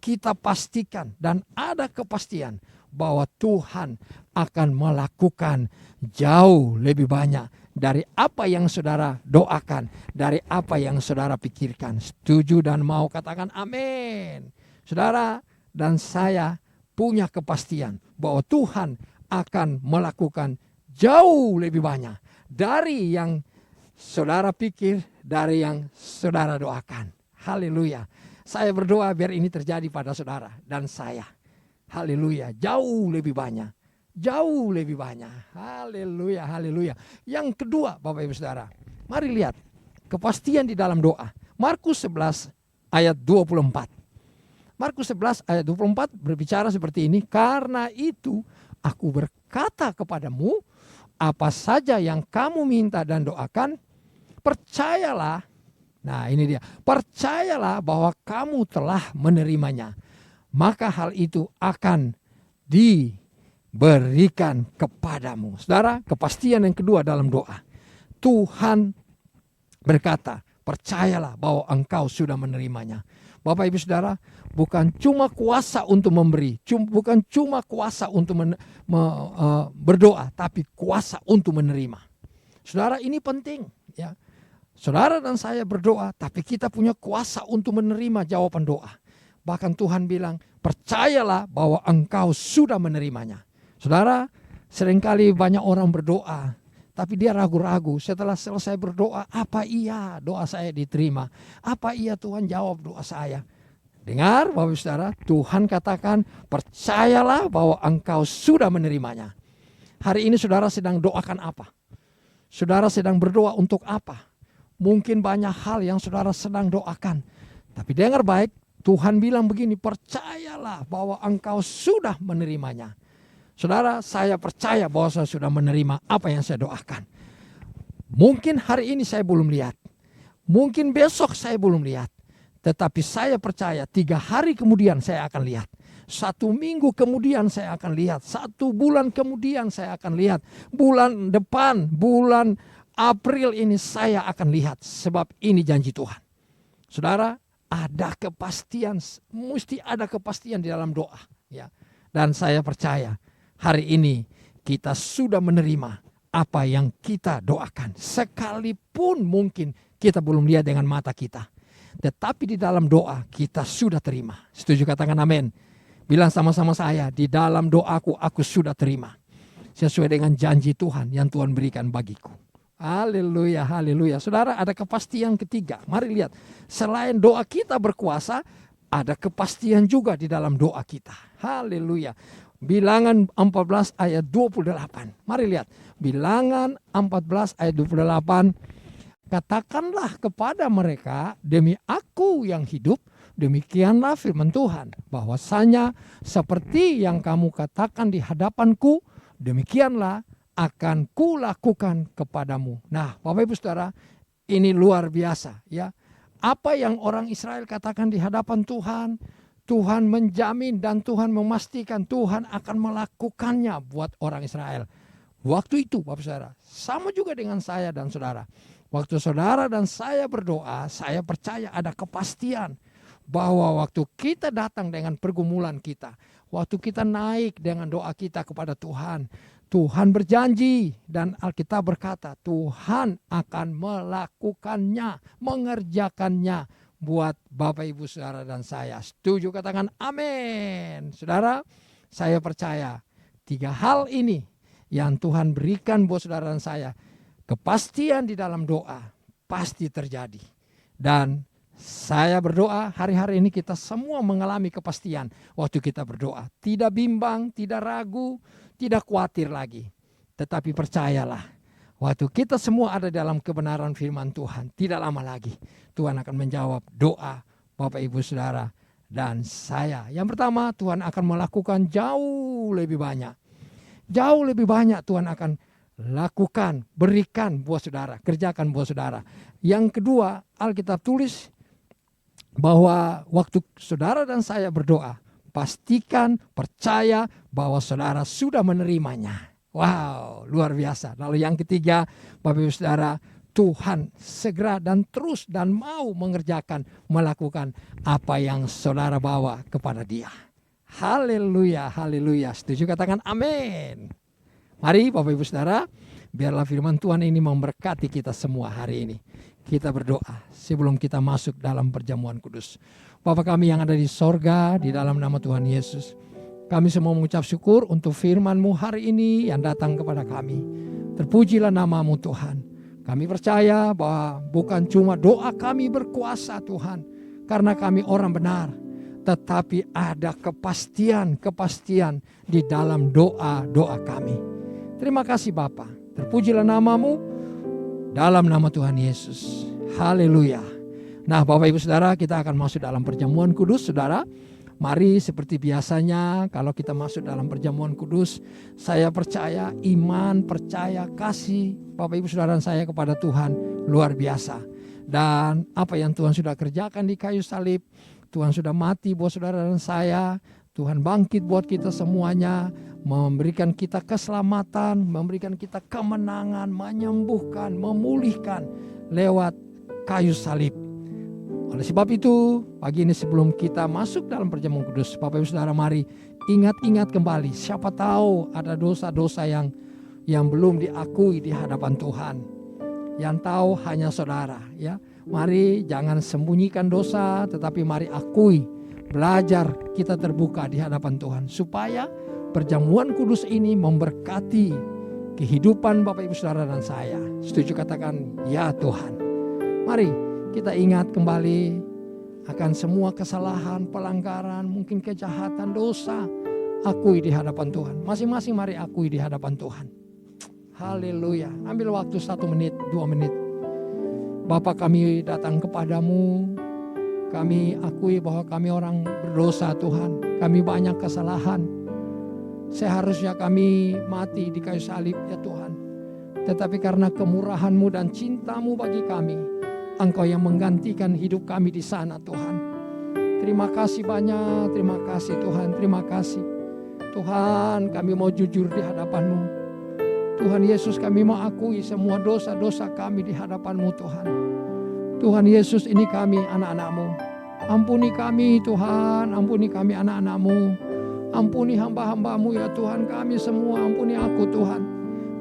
kita pastikan dan ada kepastian bahwa Tuhan akan melakukan jauh lebih banyak dari apa yang saudara doakan, dari apa yang saudara pikirkan. Setuju dan mau katakan amin. Saudara dan saya punya kepastian bahwa Tuhan akan melakukan jauh lebih banyak dari yang saudara pikir, dari yang saudara doakan. Haleluya. Saya berdoa biar ini terjadi pada saudara dan saya. Haleluya. Jauh lebih banyak. Jauh lebih banyak. Haleluya, haleluya. Yang kedua Bapak Ibu Saudara, mari lihat kepastian di dalam doa. Markus 11 ayat 24. Markus 11 ayat 24 berbicara seperti ini. Karena itu aku berkata kepadamu, apa saja yang kamu minta dan doakan, percayalah. Nah ini dia. Percayalah bahwa kamu telah menerimanya. Maka hal itu akan diberikan kepadamu. Saudara, kepastian yang kedua dalam doa. Tuhan berkata, percayalah bahwa engkau sudah menerimanya. Bapak Ibu Saudara, bukan cuma kuasa untuk memberi, bukan cuma kuasa untuk berdoa, tapi kuasa untuk menerima. Saudara, ini penting ya. Saudara dan saya berdoa, tapi kita punya kuasa untuk menerima jawaban doa. Bahkan Tuhan bilang, percayalah bahwa engkau sudah menerimanya. Saudara, seringkali banyak orang berdoa, tapi dia ragu-ragu. Setelah selesai berdoa, apa iya doa saya diterima? Apa iya Tuhan jawab doa saya? Dengar Bapak Ibu Saudara, Tuhan katakan, percayalah bahwa engkau sudah menerimanya. Hari ini saudara sedang doakan apa? Saudara sedang berdoa untuk apa? Mungkin banyak hal yang saudara sedang doakan. Tapi dengar baik, Tuhan bilang begini, percayalah bahwa engkau sudah menerimanya. Saudara, saya percaya bahwa saya sudah menerima apa yang saya doakan. Mungkin hari ini saya belum lihat. Mungkin besok saya belum lihat. Tetapi saya percaya 3 hari kemudian saya akan lihat. 1 minggu kemudian saya akan lihat. 1 bulan kemudian saya akan lihat. Bulan depan, bulan April ini saya akan lihat. Sebab ini janji Tuhan. Saudara, ada kepastian, mesti ada kepastian di dalam doa. Ya. Dan saya percaya hari ini kita sudah menerima apa yang kita doakan. Sekalipun mungkin kita belum lihat dengan mata kita. Tetapi di dalam doa kita sudah terima. Setuju katakan amin. Bilang sama-sama saya, di dalam doaku aku sudah terima. Sesuai dengan janji Tuhan yang Tuhan berikan bagiku. Haleluya, haleluya. Saudara, ada kepastian ketiga. Mari lihat, selain doa kita berkuasa, ada kepastian juga di dalam doa kita. Haleluya. Bilangan 14 ayat 28. Mari lihat, Bilangan 14 ayat 28. Katakanlah kepada mereka, demi aku yang hidup, demikianlah firman Tuhan, bahwasanya seperti yang kamu katakan di hadapanku, demikianlah akan kulakukan kepadamu. Nah, Bapak Ibu Saudara, ini luar biasa ya. Apa yang orang Israel katakan di hadapan Tuhan, Tuhan menjamin dan Tuhan memastikan Tuhan akan melakukannya buat orang Israel. Waktu itu Bapak Saudara, sama juga dengan saya dan saudara. Waktu saudara dan saya berdoa, saya percaya ada kepastian bahwa waktu kita datang dengan pergumulan kita, waktu kita naik dengan doa kita kepada Tuhan, Tuhan berjanji dan Alkitab berkata Tuhan akan melakukannya, mengerjakannya buat Bapak Ibu Saudara dan saya. Setuju katakan amin. Saudara, saya percaya 3 hal ini yang Tuhan berikan buat saudara dan saya. Kepastian di dalam doa pasti terjadi. Dan saya berdoa hari-hari ini kita semua mengalami kepastian waktu kita berdoa. Tidak bimbang, tidak ragu, tidak khawatir lagi. Tetapi percayalah, waktu kita semua ada dalam kebenaran firman Tuhan, tidak lama lagi Tuhan akan menjawab doa Bapak Ibu Saudara dan saya. Yang pertama, Tuhan akan melakukan jauh lebih banyak jauh lebih banyak Tuhan akan lakukan, berikan buat saudara, kerjakan buat saudara. Yang kedua, Alkitab tulis bahwa waktu saudara dan saya berdoa, pastikan, percaya bahwa saudara sudah menerimanya. Wow, luar biasa. Lalu yang ketiga, Bapak Ibu Saudara, Tuhan segera dan terus dan mau mengerjakan, melakukan apa yang saudara bawa kepada Dia. Haleluya, haleluya. Setuju katakan amin. Mari Bapak Ibu Saudara, biarlah firman Tuhan ini memberkati kita semua hari ini. Kita berdoa sebelum kita masuk dalam perjamuan kudus. Bapa kami yang ada di sorga, di dalam nama Tuhan Yesus, kami semua mengucap syukur untuk firman-Mu hari ini yang datang kepada kami. Terpujilah nama-Mu Tuhan. Kami percaya bahwa bukan cuma doa kami berkuasa Tuhan, karena kami orang benar, tetapi ada kepastian di dalam doa-doa kami. Terima kasih Bapa. Terpujilah nama-Mu dalam nama Tuhan Yesus. Haleluya. Nah Bapak Ibu Saudara, kita akan masuk dalam perjamuan kudus saudara. Mari seperti biasanya kalau kita masuk dalam perjamuan kudus, saya percaya iman, percaya, kasih Bapak Ibu Saudara saya kepada Tuhan luar biasa. Dan apa yang Tuhan sudah kerjakan di kayu salib, Tuhan sudah mati buat saudara dan saya, Tuhan bangkit buat kita semuanya, memberikan kita keselamatan, memberikan kita kemenangan, menyembuhkan, memulihkan lewat kayu salib. Oleh sebab itu, pagi ini sebelum kita masuk dalam perjamuan kudus, Bapak Ibu Saudara, mari ingat-ingat kembali. Siapa tahu ada dosa-dosa yang belum diakui di hadapan Tuhan. Yang tahu hanya saudara, ya. Mari jangan sembunyikan dosa, tetapi mari akui, belajar kita terbuka di hadapan Tuhan supaya perjamuan kudus ini memberkati kehidupan Bapak Ibu Saudara dan saya. Setuju katakan ya Tuhan. Mari kita ingat kembali akan semua kesalahan, pelanggaran, mungkin kejahatan, dosa. Akui di hadapan Tuhan. Masing-masing mari akui di hadapan Tuhan. Haleluya. Ambil waktu 1 menit, 2 menit. Bapa, kami datang kepadamu. Kami akui bahwa kami orang berdosa Tuhan. Kami banyak kesalahan. Seharusnya kami mati di kayu salib ya Tuhan. Tetapi karena kemurahan-Mu dan cinta-Mu bagi kami, Engkau yang menggantikan hidup kami di sana Tuhan. Terima kasih banyak, terima kasih Tuhan, terima kasih. Tuhan, kami mau jujur di hadapan-Mu. Tuhan Yesus, kami mau akui semua dosa-dosa kami di hadapan-Mu Tuhan. Tuhan Yesus, ini kami anak-anak-Mu. Ampuni kami Tuhan, ampuni kami anak-anak-Mu. Ampuni hamba-hamba-Mu ya Tuhan, kami semua, ampuni aku Tuhan.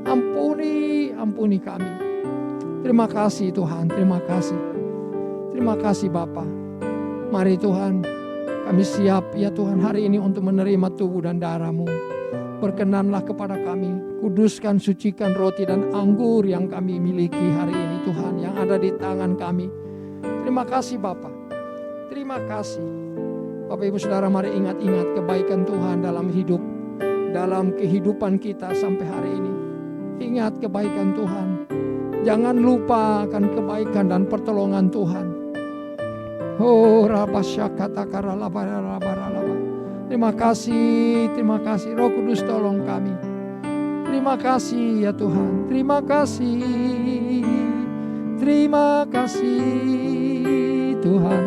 Ampuni kami. Terima kasih Tuhan, terima kasih. Terima kasih Bapa. Mari Tuhan, kami siap ya Tuhan hari ini untuk menerima tubuh dan darah-Mu. Berkenanlah kepada kami, kuduskan, sucikan roti dan anggur yang kami miliki hari ini Tuhan, yang ada di tangan kami. Terima kasih Bapa. Terima kasih. Bapak Ibu Saudara, mari ingat-ingat kebaikan Tuhan dalam hidup, dalam kehidupan kita sampai hari ini. Ingat kebaikan Tuhan. Jangan lupa akan kebaikan dan pertolongan Tuhan. Oh, terima kasih Roh Kudus, tolong kami. Terima kasih ya Tuhan, terima kasih Tuhan.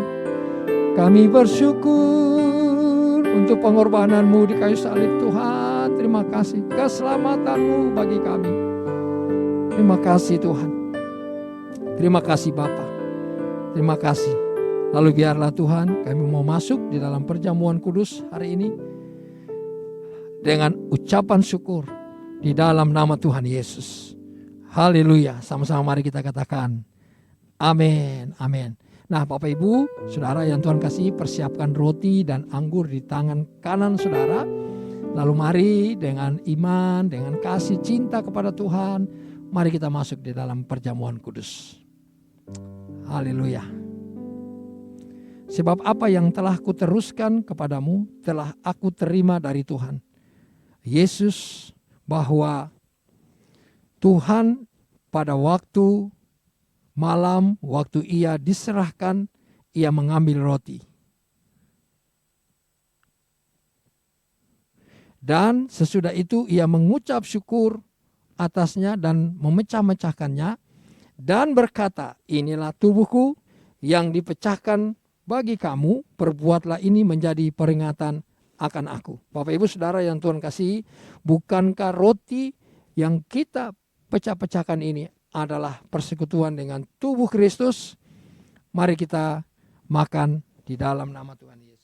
Kami bersyukur untuk pengorbanan-Mu di kayu salib Tuhan. Terima kasih keselamatan-Mu bagi kami. Terima kasih Tuhan. Terima kasih Bapa. Terima kasih. Lalu biarlah Tuhan kami mau masuk di dalam perjamuan kudus hari ini dengan ucapan syukur di dalam nama Tuhan Yesus. Haleluya. Sama-sama mari kita katakan amin, amin. Nah Bapak Ibu, Saudara yang Tuhan kasih, persiapkan roti dan anggur di tangan kanan Saudara. Lalu mari dengan iman, dengan kasih cinta kepada Tuhan, mari kita masuk di dalam perjamuan kudus. Haleluya. Sebab apa yang telah kuteruskan kepadamu telah aku terima dari Tuhan Yesus, bahwa Tuhan pada waktu malam, waktu ia diserahkan, ia mengambil roti. Dan sesudah itu ia mengucap syukur atasnya dan memecah-mecahkannya dan berkata, inilah tubuhku yang dipecahkan bagi kamu, perbuatlah ini menjadi peringatan akan aku. Bapak Ibu Saudara yang Tuhan kasih, bukankah roti yang kita pecah-pecahkan ini adalah persekutuan dengan tubuh Kristus? Mari kita makan di dalam nama Tuhan Yesus.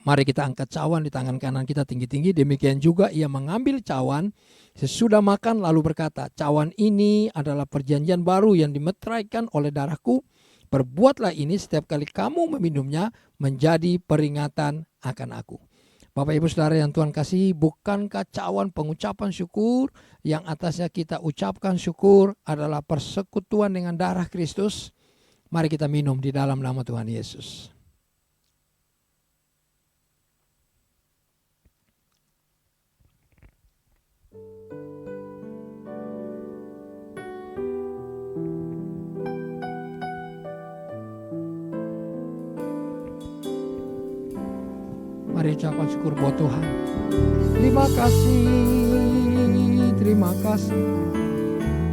Mari kita angkat cawan di tangan kanan kita tinggi-tinggi. Demikian juga ia mengambil cawan sesudah makan lalu berkata, cawan ini adalah perjanjian baru yang dimeteraikan oleh darahku. Perbuatlah ini setiap kali kamu meminumnya menjadi peringatan akan aku. Bapak Ibu Saudara yang Tuhan kasih, bukankah cawan pengucapan syukur yang atasnya kita ucapkan syukur adalah persekutuan dengan darah Kristus? Mari kita minum di dalam nama Tuhan Yesus. Mari ucapkan syukur buat Tuhan. Terima kasih.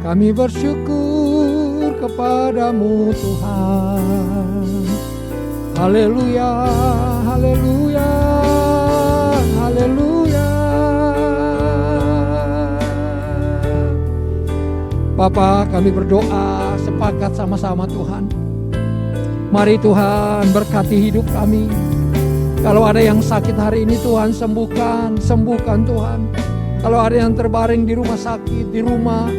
Kami bersyukur kepadamu Tuhan. Haleluya, haleluya, haleluya. Bapa, kami berdoa sepakat sama-sama Tuhan. Mari Tuhan berkati hidup kami. Kalau ada yang sakit hari ini Tuhan sembuhkan Tuhan. Kalau ada yang terbaring di rumah sakit, di rumah,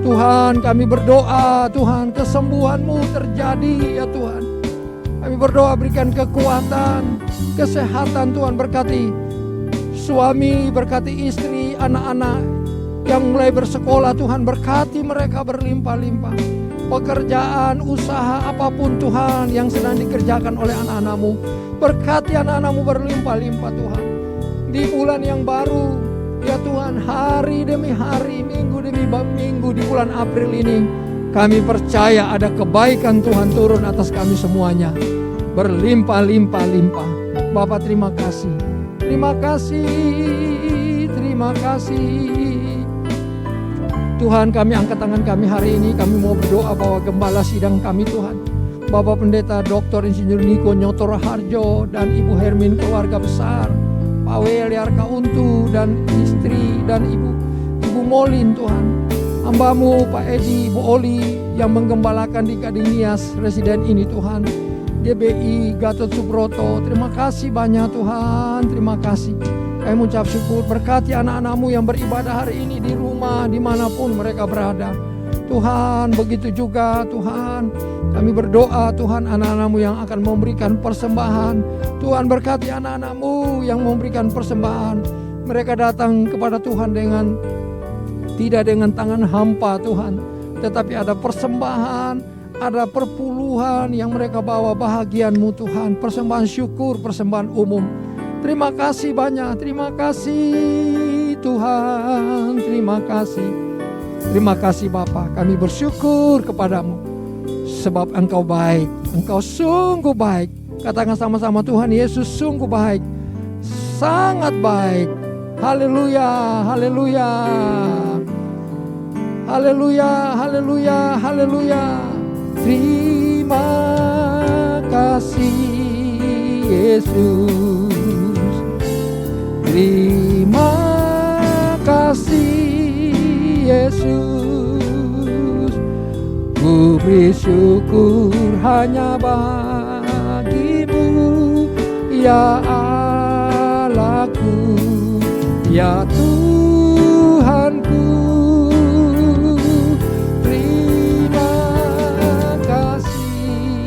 Tuhan kami berdoa Tuhan kesembuhan-Mu terjadi ya Tuhan. Kami berdoa berikan kekuatan, kesehatan Tuhan, berkati suami, berkati istri, anak-anak yang mulai bersekolah Tuhan, berkati mereka berlimpah-limpah. Pekerjaan, usaha apapun Tuhan yang sedang dikerjakan oleh anak-anak-Mu, berkati anak-anak-Mu berlimpah-limpah Tuhan. Di bulan yang baru ya Tuhan, hari demi hari, minggu demi minggu di bulan April ini, kami percaya ada kebaikan Tuhan turun atas kami semuanya, berlimpah-limpah-limpah. Bapa terima kasih, terima kasih, terima kasih. Tuhan, kami angkat tangan kami hari ini, kami mau berdoa bahwa gembala sidang kami Tuhan, Bapak Pendeta Dr. Insinyur Niko Nyotoro Harjo dan Ibu Hermin keluarga besar, Pak Wel Yarka Untu dan istri dan Ibu Molin Tuhan, hamba-Mu Pak Edi, Ibu Oli yang menggembalakan di Gading Nias residen ini Tuhan, GBI Gatot Subroto, terima kasih banyak Tuhan, terima kasih. Kami mengucap syukur, berkati anak-anak-Mu yang beribadah hari ini di rumah, dimanapun mereka berada. Tuhan, begitu juga Tuhan, kami berdoa Tuhan anak-anak-Mu yang akan memberikan persembahan. Tuhan berkati anak-anak-Mu yang memberikan persembahan. Mereka datang kepada Tuhan tidak dengan tangan hampa Tuhan, tetapi ada persembahan, ada perpuluhan yang mereka bawa bahagian-Mu Tuhan, persembahan syukur, persembahan umum. Terima kasih banyak, terima kasih Tuhan, terima kasih. Terima kasih Bapa, kami bersyukur kepadamu sebab Engkau baik, Engkau sungguh baik. Katakan sama-sama, Tuhan Yesus sungguh baik, sangat baik. Haleluya, haleluya, haleluya, haleluya, haleluya. Terima kasih Yesus, terima kasih Yesus. Ku beri syukur hanya bagi-Mu ya Allahku, ya Tuhanku. Terima kasih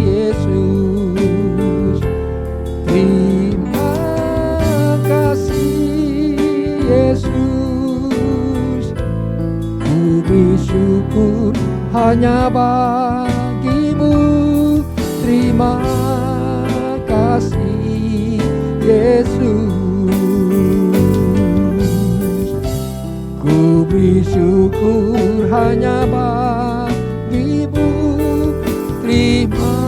Yesus, terima kasih Yesus. Ku beri syukur hanya bagi-Mu. Terima kasih syukur hanya bagimu. Terima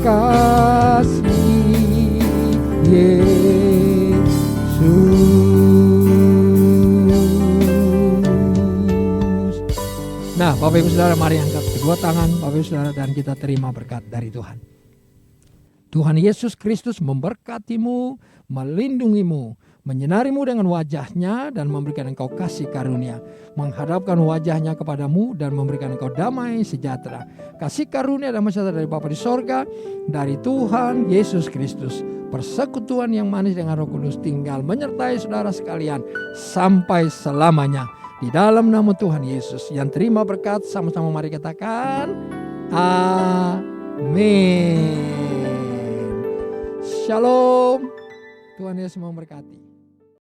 kasih Yesus. Nah, Bapak Ibu Saudara, mari angkat kedua tangan Bapak Ibu Saudara dan kita terima berkat dari Tuhan. Tuhan Yesus Kristus memberkatimu, melindungimu, menyinarimu dengan wajahnya dan memberikan engkau kasih karunia, menghadapkan wajahnya kepadamu dan memberikan engkau damai sejahtera. Kasih karunia dan sejahtera dari Bapa di sorga, dari Tuhan Yesus Kristus, persekutuan yang manis dengan Roh Kudus tinggal menyertai saudara sekalian sampai selamanya. Di dalam nama Tuhan Yesus yang terima berkat, sama-sama mari katakan amin. Shalom. Tuhan Yesus memberkati.